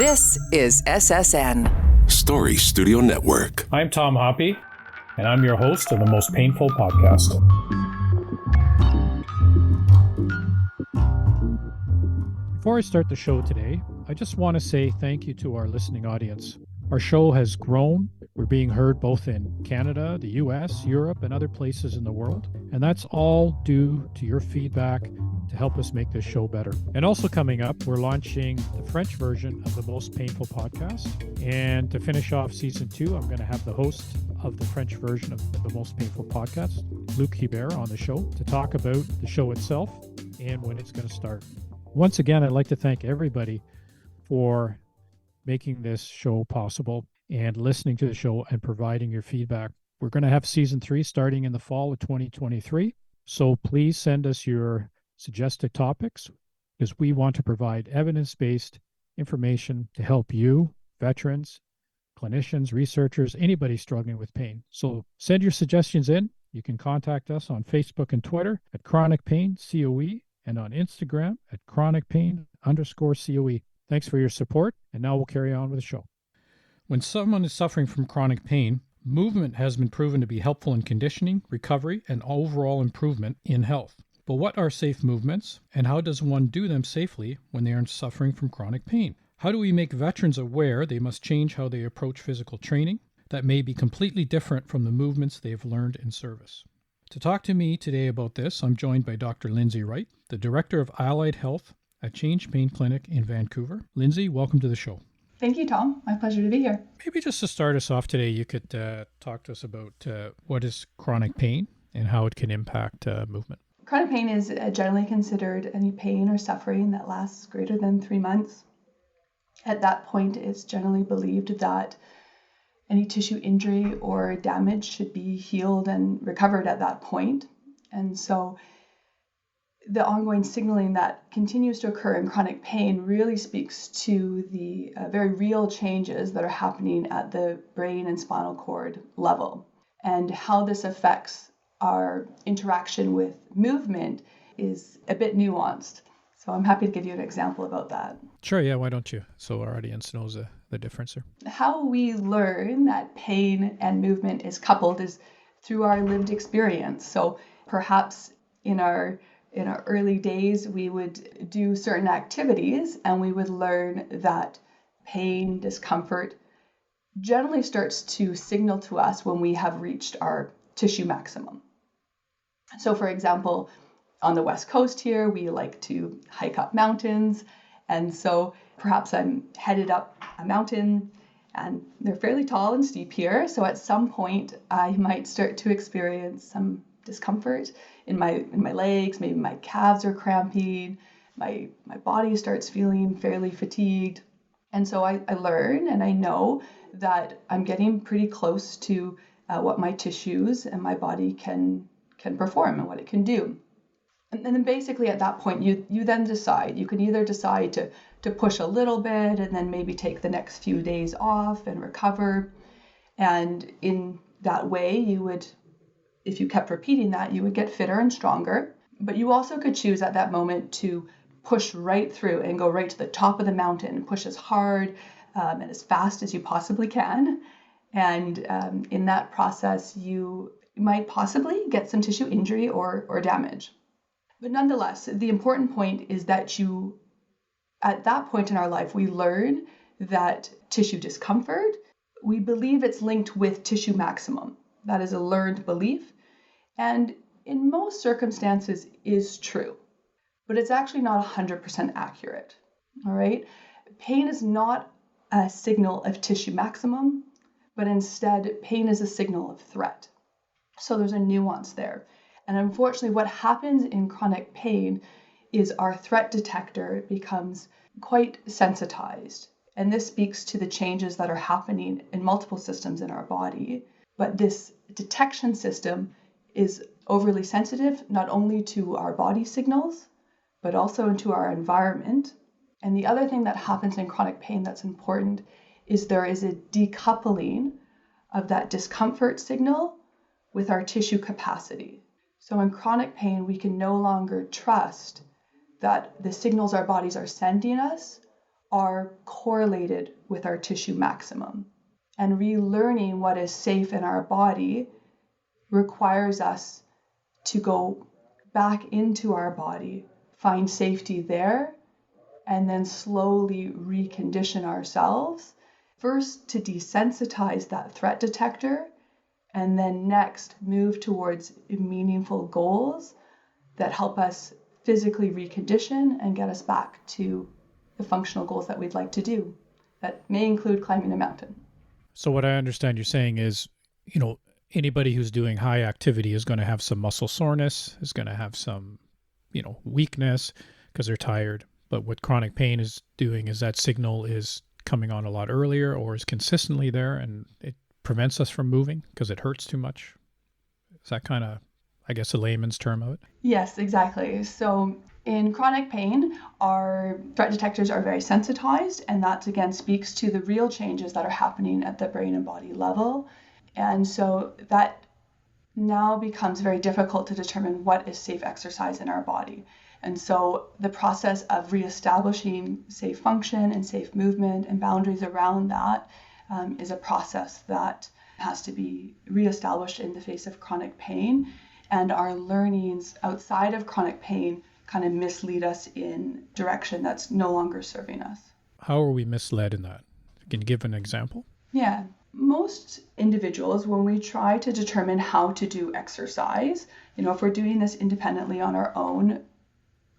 This is SSN. Story Studio Network. I'm Tom Hoppe, and I'm your host of the Most Painful Podcast. Before I start the show today, I just want to say thank you to our listening audience. Our show has grown. We're being heard both in Canada, the US, Europe, and other places in the world. And that's all due to your feedback to help us make this show better. And also coming up, we're launching the French version of the Most Painful Podcast. And to finish off season 2, I'm going to have the host of the French version of the Most Painful Podcast, Luc Hubert, on the show to talk about the show itself and when it's going to start. Once again, I'd like to thank everybody for making this show possible and listening to the show and providing your feedback. We're going to have season 3 starting in the fall of 2023. So please send us your suggested topics because we want to provide evidence-based information to help you, veterans, clinicians, researchers, anybody struggling with pain. So send your suggestions in. You can contact us on Facebook and Twitter at Chronic Pain, COE, and on Instagram at chronicpain_COE. Thanks for your support, and now we'll carry on with the show. When someone is suffering from chronic pain, movement has been proven to be helpful in conditioning, recovery, and overall improvement in health. But what are safe movements, and how does one do them safely when they are suffering from chronic pain? How do we make veterans aware they must change how they approach physical training that may be completely different from the movements they have learned in service? To talk to me today about this, I'm joined by Dr. Lindsay Rite, the Director of Allied Health at CHANGEPain Clinic in Vancouver. Lindsay, welcome to the show. Thank you, Tom. My pleasure to be here. Maybe just to start us off today, you could talk to us about what is chronic pain and how it can impact movement. Chronic pain is generally considered any pain or suffering that lasts greater than 3 months. At that point, it's generally believed that any tissue injury or damage should be healed and recovered at that point. And so the ongoing signaling that continues to occur in chronic pain really speaks to the very real changes that are happening at the brain and spinal cord level. And how this affects our interaction with movement is a bit nuanced. So I'm happy to give you an example about that. Sure, yeah, why don't you? So our audience knows the difference here. How we learn that pain and movement is coupled is through our lived experience. So perhaps in our early days, we would do certain activities and we would learn that pain, discomfort generally starts to signal to us when we have reached our tissue maximum. So for example, on the West Coast here, we like to hike up mountains. And so perhaps I'm headed up a mountain and they're fairly tall and steep here. So at some point I might start to experience some discomfort in my legs. Maybe my calves are cramping. My body starts feeling fairly fatigued. And so I learn and I know that I'm getting pretty close to what my tissues and my body can perform and what it can do. And then basically at that point, you then decide. You can either decide to push a little bit and then maybe take the next few days off and recover. And in that way, you would, if you kept repeating that, you would get fitter and stronger. But you also could choose at that moment to push right through and go right to the top of the mountain, push as hard and as fast as you possibly can. And in that process, you might possibly get some tissue injury or damage. But nonetheless, the important point is that at that point in our life, we learn that tissue discomfort, we believe it's linked with tissue maximum. That is a learned belief, and in most circumstances is true, but it's actually not 100% accurate, all right? Pain is not a signal of tissue maximum, but instead pain is a signal of threat. So there's a nuance there. And unfortunately, what happens in chronic pain is our threat detector becomes quite sensitized. And this speaks to the changes that are happening in multiple systems in our body. But this detection system is overly sensitive, not only to our body signals, but also into our environment. And the other thing that happens in chronic pain that's important is there is a decoupling of that discomfort signal with our tissue capacity. So in chronic pain, we can no longer trust that the signals our bodies are sending us are correlated with our tissue maximum. And relearning what is safe in our body requires us to go back into our body, find safety there, and then slowly recondition ourselves, first to desensitize that threat detector, and then next move towards meaningful goals that help us physically recondition and get us back to the functional goals that we'd like to do. That may include climbing a mountain. So what I understand you're saying is, anybody who's doing high activity is going to have some muscle soreness, is going to have some, weakness because they're tired. But what chronic pain is doing is that signal is coming on a lot earlier or is consistently there, and it prevents us from moving because it hurts too much. Is that kind of, I guess, a layman's term of it? Yes, exactly. So in chronic pain, our threat detectors are very sensitized, and that again speaks to the real changes that are happening at the brain and body level. And so that now becomes very difficult to determine what is safe exercise in our body. And so the process of reestablishing safe function and safe movement and boundaries around that is a process that has to be reestablished in the face of chronic pain. And our learnings outside of chronic pain kind of mislead us in direction that's no longer serving us. How are we misled in that? Can you give an example? Yeah. Most individuals, when we try to determine how to do exercise, if we're doing this independently on our own,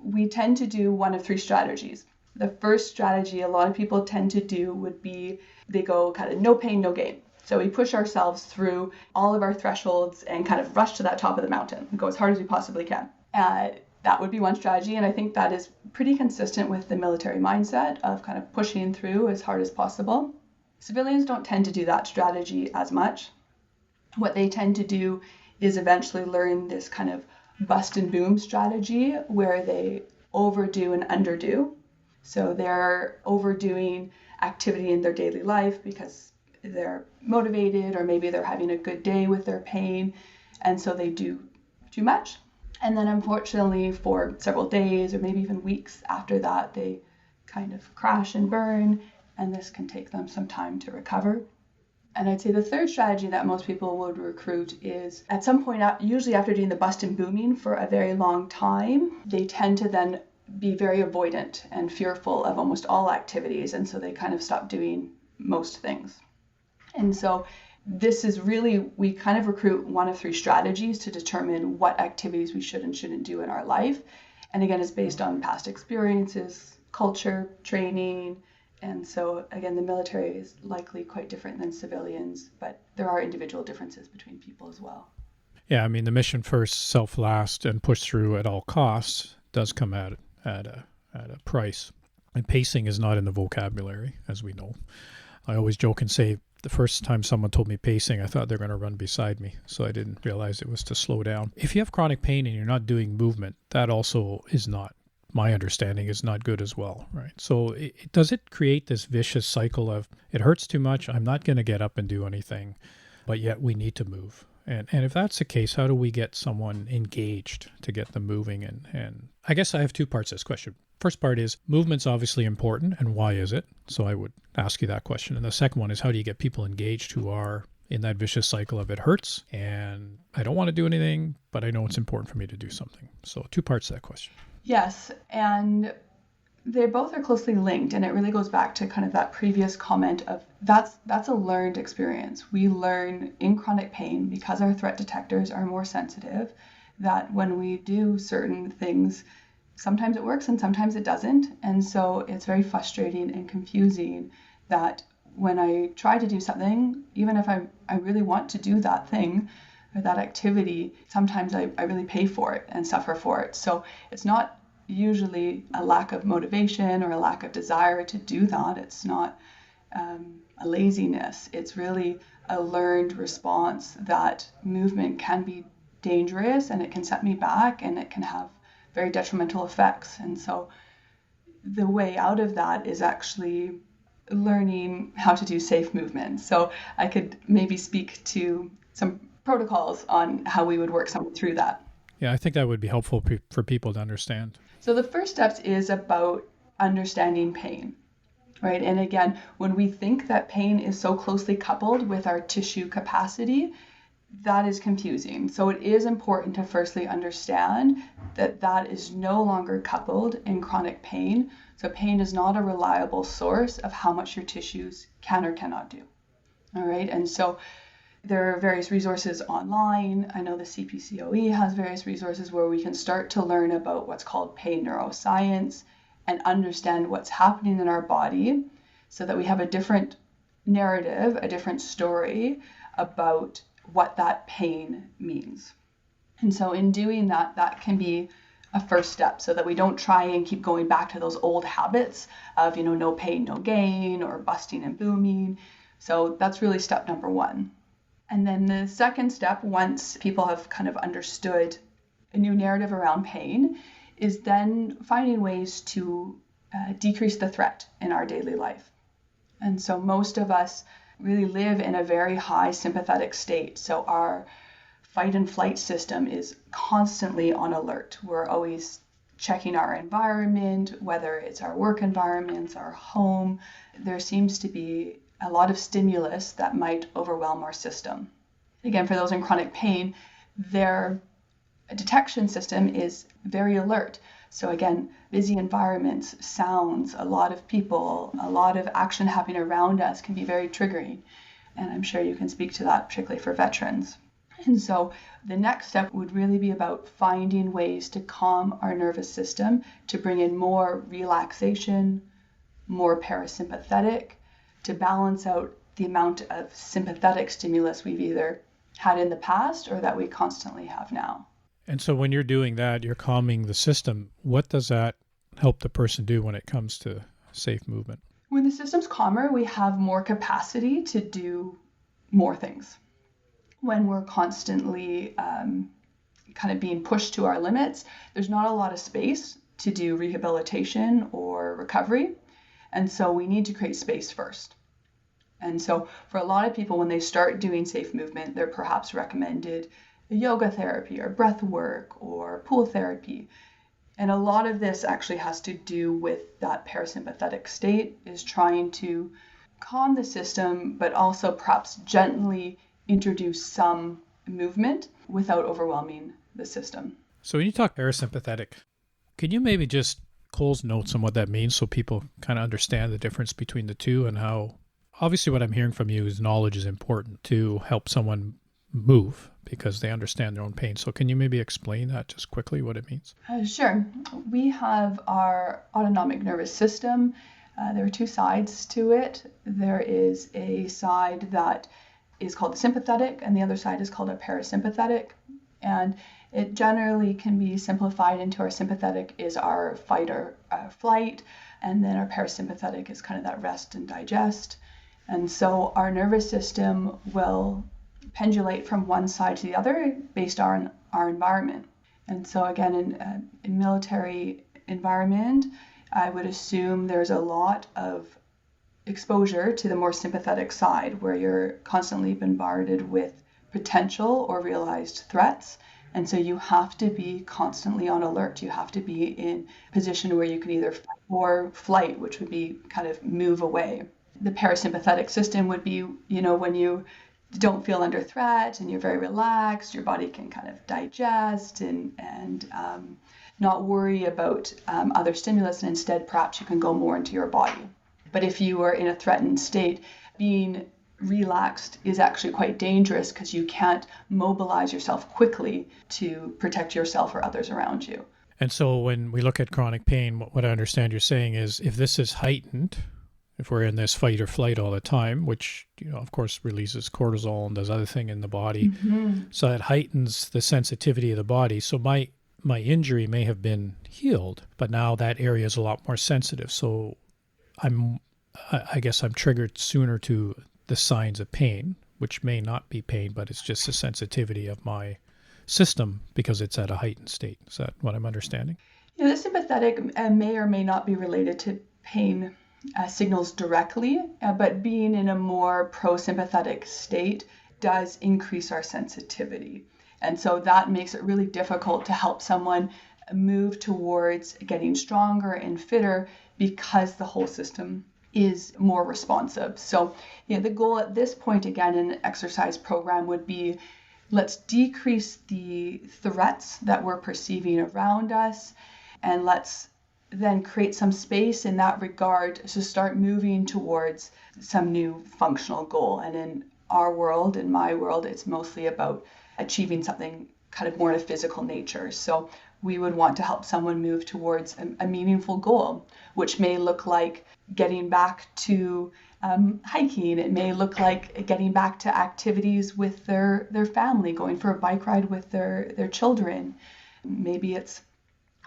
we tend to do one of three strategies. The first strategy a lot of people tend to do would be they go kind of no pain, no gain. So we push ourselves through all of our thresholds and kind of rush to that top of the mountain and go as hard as we possibly can. That would be one strategy, and I think that is pretty consistent with the military mindset of kind of pushing through as hard as possible. Civilians don't tend to do that strategy as much. What they tend to do is eventually learn this kind of bust and boom strategy where they overdo and underdo. So they're overdoing activity in their daily life because they're motivated, or maybe they're having a good day with their pain, and so they do too much. And then unfortunately for several days or maybe even weeks after that, they kind of crash and burn, and this can take them some time to recover. And I'd say the third strategy that most people would recruit is at some point, usually after doing the bust and booming for a very long time, they tend to then be very avoidant and fearful of almost all activities. And so they kind of stop doing most things. And so this is really, we kind of recruit one of three strategies to determine what activities we should and shouldn't do in our life. And again, it's based on past experiences, culture, training. And so again, the military is likely quite different than civilians, but there are individual differences between people as well. Yeah, I mean, the mission first, self last, and push through at all costs does come at a price. And pacing is not in the vocabulary, as we know. I always joke and say, the first time someone told me pacing, I thought they're going to run beside me, so I didn't realize it was to slow down. If you have chronic pain and you're not doing movement, that also is not, my understanding, is not good as well, right? So does it create this vicious cycle of, it hurts too much, I'm not going to get up and do anything, but yet we need to move? And if that's the case, how do we get someone engaged to get them moving? And I guess I have two parts to this question. First part is, movement's obviously important, and why is it? So I would ask you that question. And the second one is, how do you get people engaged who are in that vicious cycle of it hurts and I don't want to do anything, but I know it's important for me to do something? So two parts to that question. Yes, and they both are closely linked, and it really goes back to kind of that previous comment of that's a learned experience. We learn in chronic pain, because our threat detectors are more sensitive, that when we do certain things, sometimes it works and sometimes it doesn't. And so it's very frustrating and confusing that when I try to do something, even if I really want to do that thing or that activity, sometimes I really pay for it and suffer for it. So it's not usually a lack of motivation or a lack of desire to do that. It's not a laziness. It's really a learned response that movement can be dangerous and it can set me back and it can have very detrimental effects. And so the way out of that is actually learning how to do safe movement. So I could maybe speak to some protocols on how we would work someone through that. Yeah, I think that would be helpful for people to understand. So the first steps is about understanding pain. right? And again, when we think that pain is so closely coupled with our tissue capacity, that is confusing. So it is important to firstly understand that that is no longer coupled in chronic pain. So pain is not a reliable source of how much your tissues can or cannot do. All right. And so there are various resources online. I know the CPCOE has various resources where we can start to learn about what's called pain neuroscience and understand what's happening in our body so that we have a different narrative, a different story about what that pain means. And so in doing that, that can be a first step so that we don't try and keep going back to those old habits of, no pain, no gain, or busting and booming. So that's really step number one. And then the second step, once people have kind of understood a new narrative around pain, is then finding ways to decrease the threat in our daily life. And so most of us really live in a very high sympathetic state. So our fight and flight system is constantly on alert. We're always checking our environment, whether it's our work environments, our home. There seems to be a lot of stimulus that might overwhelm our system. Again, for those in chronic pain, their detection system is very alert. So again, busy environments, sounds, a lot of people, a lot of action happening around us can be very triggering. And I'm sure you can speak to that, particularly for veterans. And so the next step would really be about finding ways to calm our nervous system, to bring in more relaxation, more parasympathetic, to balance out the amount of sympathetic stimulus we've either had in the past or that we constantly have now. And so when you're doing that, you're calming the system. What does that help the person do when it comes to safe movement? When the system's calmer, we have more capacity to do more things. When we're constantly kind of being pushed to our limits, there's not a lot of space to do rehabilitation or recovery. And so we need to create space first. And so for a lot of people, when they start doing safe movement, they're perhaps recommended yoga therapy or breath work or pool therapy. And a lot of this actually has to do with that parasympathetic state, is trying to calm the system, but also perhaps gently introduce some movement without overwhelming the system. So when you talk parasympathetic, can you maybe just Cole's notes on what that means so people kind of understand the difference between the two and how, obviously what I'm hearing from you is knowledge is important to help someone move because they understand their own pain. So can you maybe explain that just quickly, what it means? Sure. We have our autonomic nervous system. There are two sides to it. There is a side that is called the sympathetic, and the other side is called a parasympathetic. And it generally can be simplified into our sympathetic is our fight or flight, and then our parasympathetic is kind of that rest and digest. And so our nervous system will pendulate from one side to the other based on our environment. And so again, in military environment, I would assume there's a lot of exposure to the more sympathetic side where you're constantly bombarded with potential or realized threats. And so you have to be constantly on alert. You have to be in a position where you can either fight or flight, which would be kind of move away. The parasympathetic system would be, when you don't feel under threat and you're very relaxed, your body can kind of digest and not worry about other stimulus, and instead perhaps you can go more into your body. But if you are in a threatened state, being relaxed is actually quite dangerous because you can't mobilize yourself quickly to protect yourself or others around you. And so when we look at chronic pain, what I understand you're saying is if this is heightened, if we're in this fight or flight all the time, which, of course, releases cortisol and does other thing in the body, so it heightens the sensitivity of the body. So my injury may have been healed, but now that area is a lot more sensitive. So I guess I'm triggered sooner to the signs of pain, which may not be pain, but it's just the sensitivity of my system because it's at a heightened state. Is that what I'm understanding? Yeah, the sympathetic may or may not be related to pain signals directly, but being in a more pro-sympathetic state does increase our sensitivity. And so that makes it really difficult to help someone move towards getting stronger and fitter because the whole system is more responsive. So, the goal at this point, again, in an exercise program would be, let's decrease the threats that we're perceiving around us, and let's then create some space in that regard to start moving towards some new functional goal. And in our world, in my world, it's mostly about achieving something kind of more in a physical nature. So we would want to help someone move towards a meaningful goal, which may look like getting back to hiking. It may look like getting back to activities with their family, going for a bike ride with their children. Maybe it's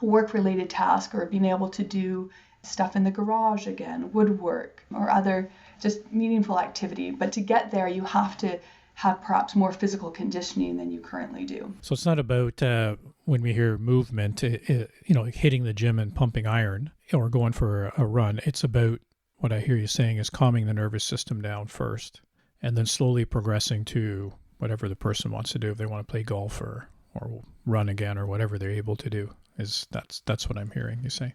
a work-related task, or being able to do stuff in the garage again, woodwork, or other just meaningful activity. But to get there, you have to have perhaps more physical conditioning than you currently do. So it's not about when we hear movement, hitting the gym and pumping iron or going for a run. It's about, what I hear you saying is, calming the nervous system down first, and then slowly progressing to whatever the person wants to do. If they want to play golf or run again, or whatever they're able to do, that's what I'm hearing you say.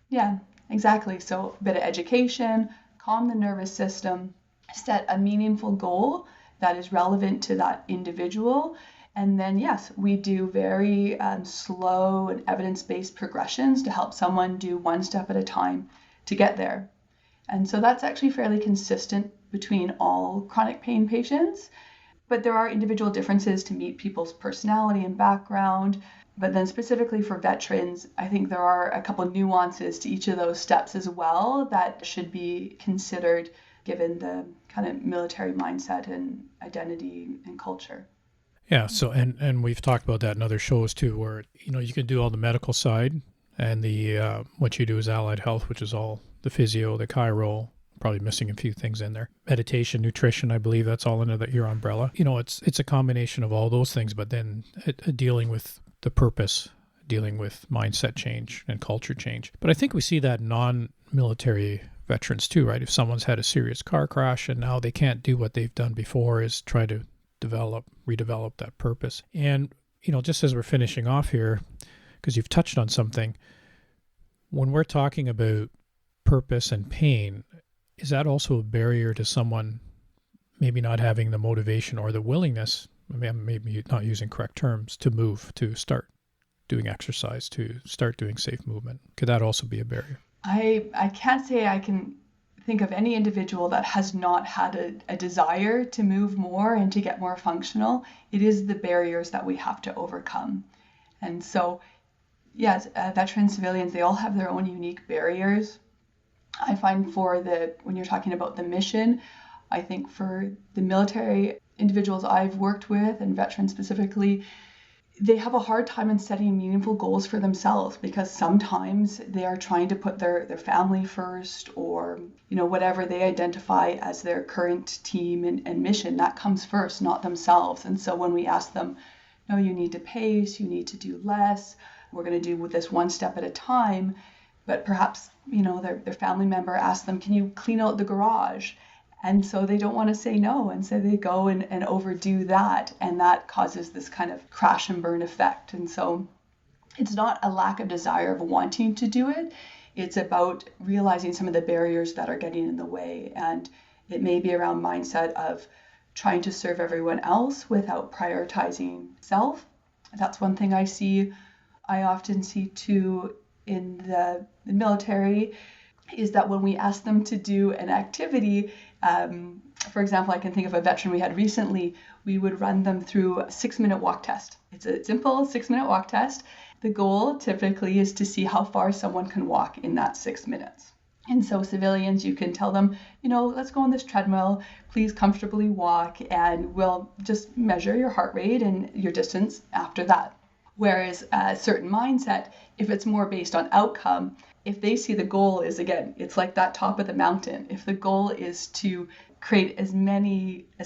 Yeah, exactly. So a bit of education, calm the nervous system, set a meaningful goal that is relevant to that individual. And then, yes, we do very slow and evidence-based progressions to help someone do one step at a time to get there. And so that's actually fairly consistent between all chronic pain patients. But there are individual differences to meet people's personality and background. But then specifically for veterans, I think there are a couple nuances to each of those steps as well that should be considered given the kind of military mindset and identity and culture. Yeah, so and we've talked about that in other shows too, where you can do all the medical side, and the what you do is allied health, which is all the physio, the chiro, probably missing a few things in there. Meditation, nutrition, I believe that's all under your umbrella. It's a combination of all those things, but then dealing with the purpose, dealing with mindset change and culture change. But I think we see that non-military veterans too, right? If someone's had a serious car crash and now they can't do what they've done before, is try to redevelop that purpose. And, just as we're finishing off here, because you've touched on something, when we're talking about purpose and pain, is that also a barrier to someone maybe not having the motivation or the willingness, maybe not using correct terms, to move, to start doing exercise, to start doing safe movement? Could that also be a barrier? I can't say I can think of any individual that has not had a desire to move more and to get more functional. It is the barriers that we have to overcome. And so, yes, veterans, civilians, they all have their own unique barriers. I find when you're talking about the mission, I think for the military individuals I've worked with, and veterans specifically, they have a hard time in setting meaningful goals for themselves, because sometimes they are trying to put their family first, or whatever they identify as their current team and mission, that comes first, not themselves. And so when we ask them, no, you need to pace, you need to do less, we're going to do this one step at a time, but perhaps their family member asks them, can you clean out the garage? And so they don't want to say no, and so they go and overdo that, and that causes this kind of crash and burn effect. And so it's not a lack of desire of wanting to do it, it's about realizing some of the barriers that are getting in the way. And it may be around mindset of trying to serve everyone else without prioritizing self. That's one thing I often see too in the military, is that when we ask them to do an activity, for example, I can think of a veteran we had recently, we would run them through a 6-minute walk test. It's a simple 6-minute walk test. The goal typically is to see how far someone can walk in that 6 minutes. And so civilians, you can tell them, let's go on this treadmill, please comfortably walk, and we'll just measure your heart rate and your distance after that. Whereas a certain mindset, if it's more based on outcome, if they see the goal is, again, it's like that top of the mountain. If the goal is to create as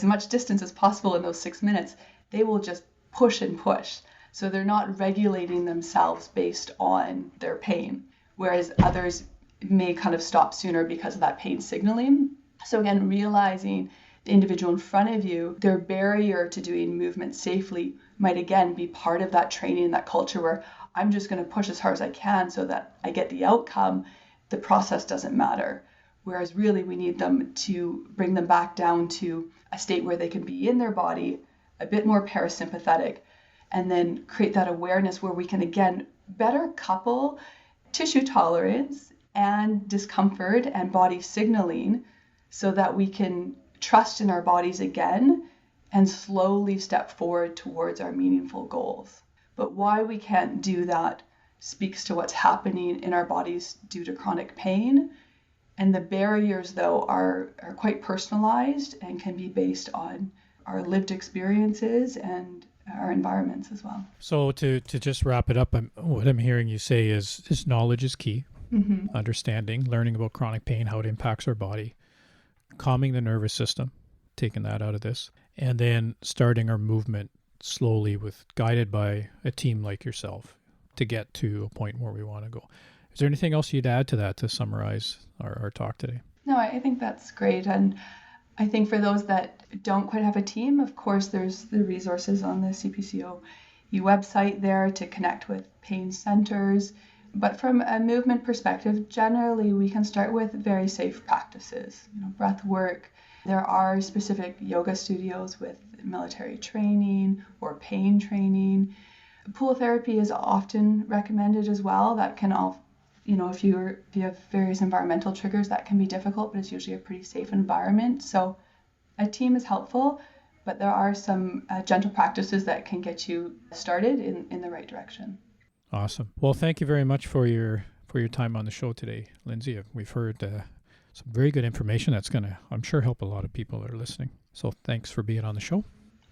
much distance as possible in those 6 minutes, they will just push and push. So they're not regulating themselves based on their pain, whereas others may kind of stop sooner because of that pain signaling. So again, realizing the individual in front of you, their barrier to doing movement safely might again be part of that training, that culture where I'm just going to push as hard as I can so that I get the outcome. The process doesn't matter. whereas really we need them to bring them back down to a state where they can be in their body, a bit more parasympathetic, and then create that awareness where we can again better couple tissue tolerance and discomfort and body signaling so that we can trust in our bodies again and slowly step forward towards our meaningful goals. But why we can't do that speaks to what's happening in our bodies due to chronic pain. And the barriers, though, are quite personalized and can be based on our lived experiences and our environments as well. So to just wrap it up, what I'm hearing you say is knowledge is key. Mm-hmm. Understanding, learning about chronic pain, how it impacts our body, calming the nervous system, taking that out of this, and then starting our movement slowly guided by a team like yourself to get to a point where we want to go. Is there anything else you'd add to that to summarize our talk today? No, I think that's great. And I think for those that don't quite have a team, of course, there's the resources on the CPCOE website there to connect with pain centers. But from a movement perspective, generally we can start with very safe practices, breath work. There are specific yoga studios with military training or pain training. Pool therapy is often recommended as well. That can all, if you have various environmental triggers, that can be difficult, but it's usually a pretty safe environment. So a team is helpful, but there are some gentle practices that can get you started in the right direction. Awesome. Well, thank you very much for your time on the show today, Lindsay. We've heard some very good information that's going to, I'm sure, help a lot of people that are listening. So thanks for being on the show.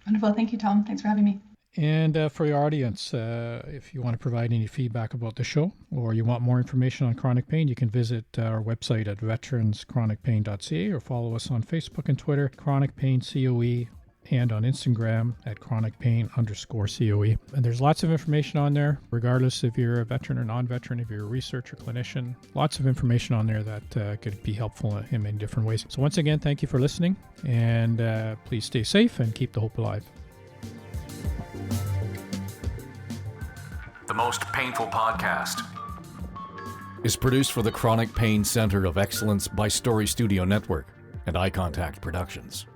Wonderful. Thank you, Tom. Thanks for having me. And for your audience, if you want to provide any feedback about the show or you want more information on chronic pain, you can visit our website at veteranschronicpain.ca or follow us on Facebook and Twitter, Chronic Pain COE, and on Instagram at chronicpain_COE. And there's lots of information on there, regardless if you're a veteran or non-veteran, if you're a researcher, clinician, lots of information on there that could be helpful in many different ways. So once again, thank you for listening, and please stay safe and keep the hope alive. The Most Painful Podcast is produced for the Chronic Pain Center of Excellence by Story Studio Network and Eye Contact Productions.